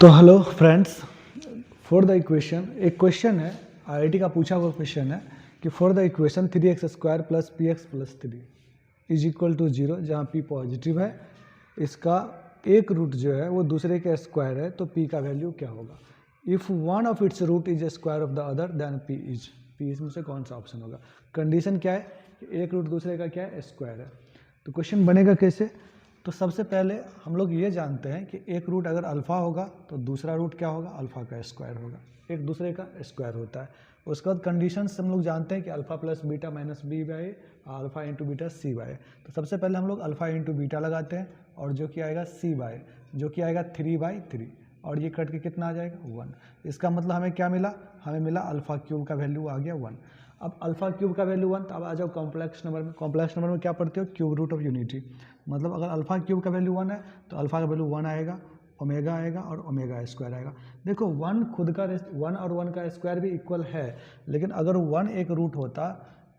तो hello friends, for the equation एक question है, आईआईटी का पूछा हुआ क्वेश्चन है कि for the equation 3x² plus px+3 is equal to 0, जहाँ p पॉजिटिव है, इसका एक रूट जो है वो दूसरे के स्क्वायर है, तो p का वैल्यू क्या होगा। If one of its root is square of the other then p इसमें से कौन सा ऑप्शन होगा। कंडीशन क्या है कि एक रूट दूसरे का क्या है, स्क्वायर है। तो क्वेश्चन बनेगा कैसे। तो सबसे पहले हम लोग ये जानते हैं कि एक रूट अगर अल्फ़ा होगा तो दूसरा रूट क्या होगा, अल्फ़ा का स्क्वायर होगा, एक दूसरे का स्क्वायर होता है। उसके बाद कंडीशन हम लोग जानते हैं कि alpha plus beta minus B by alpha into beta C by. तो सबसे पहले हम लोग अल्फ़ा इंटू बीटा लगाते हैं और जो कि आएगा सी बाई, जो कि आएगा 3/3, और ये कट के कितना आ जाएगा 1। इसका मतलब हमें क्या मिला, हमें मिला अल्फ़ा क्यूब का वैल्यू आ गया 1। अब अल्फ़ा क्यूब का वैल्यू 1, तो अब आ जाओ कॉम्प्लेक्स नंबर में। कॉम्प्लेक्स नंबर में क्या पढ़ते हो, क्यूब रूट ऑफ यूनिटी। मतलब अगर अल्फ़ा क्यूब का वैल्यू 1 है तो अल्फ़ा का वैल्यू 1 आएगा, ओमेगा आएगा और ओमेगा स्क्वायर आएगा। देखो 1 खुद का 1 और 1 का स्क्वायर भी इक्वल है, लेकिन अगर 1 एक रूट होता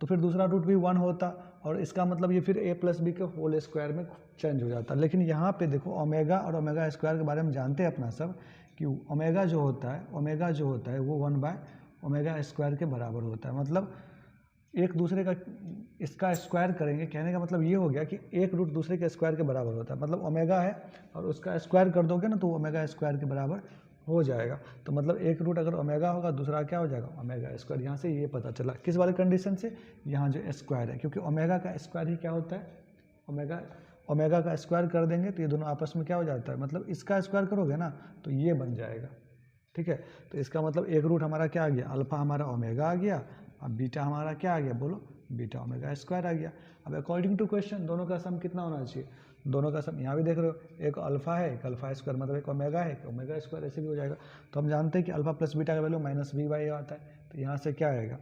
तो फिर दूसरा रूट भी 1 होता, और इसका मतलब ये फिर a प्लस बी के होल स्क्वायर में चेंज हो जाता। लेकिन यहाँ पे देखो ओमेगा और ओमेगा स्क्वायर के बारे में जानते हैं अपना सब कि ओमेगा जो होता है वो 1/ओमेगा स्क्वायर के बराबर होता है। मतलब एक दूसरे का इसका स्क्वायर करेंगे, कहने का मतलब ये हो गया कि एक रूट दूसरे के स्क्वायर के बराबर होता है। मतलब ओमेगा है और उसका स्क्वायर कर दोगे ना तो ओमेगा स्क्वायर के बराबर हो जाएगा। तो मतलब एक रूट अगर ओमेगा होगा दूसरा क्या हो जाएगा, ओमेगा स्क्वायर। यहाँ से ये पता चला किस वाले कंडीशन से, यहाँ जो स्क्वायर है, क्योंकि ओमेगा का स्क्वायर ही क्या होता है, ओमेगा का स्क्वायर कर देंगे तो ये दोनों आपस में क्या हो जाता है, मतलब इसका स्क्वायर करोगे ना तो ये बन जाएगा। ठीक है, तो इसका मतलब एक रूट हमारा क्या आ गया, अल्फ़ा हमारा ओमेगा आ गया, अब बीटा हमारा क्या आ गया, बोलो बीटा ओमेगा स्क्वायर आ गया। अब अकॉर्डिंग टू क्वेश्चन दोनों का सम कितना होना चाहिए, दोनों का सम यहाँ भी देख रहे हो, एक अल्फ़ा है एक अल्फ़ा स्क्वायर, मतलब एक ओमेगा है एक ओमेगा स्क्वायर, ऐसे भी हो जाएगा। तो हम जानते हैं कि अल्फ़ा प्लस बीटा का वैल्यू माइनस बी बाई आता है, तो यहाँ से क्या आएगा,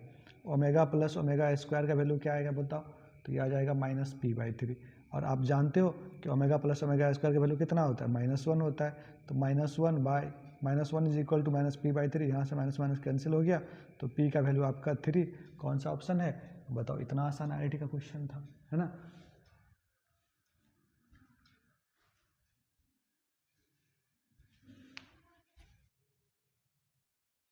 ओमेगा प्लस ओमेगा स्क्वायर का वैल्यू क्या आएगा बताओ, तो ये आ जाएगा -p/3। और आप जानते हो कि ओमेगा प्लस ओमेगा स्क्वायर का वैल्यू कितना होता है, -1 होता है। तो -1 इज इक्वल टू -p/3, यहाँ से माइनस माइनस कैंसिल हो गया, तो p का वैल्यू आपका 3। कौन सा ऑप्शन है बताओ। इतना आसान आईआईटी का क्वेश्चन था, है ना।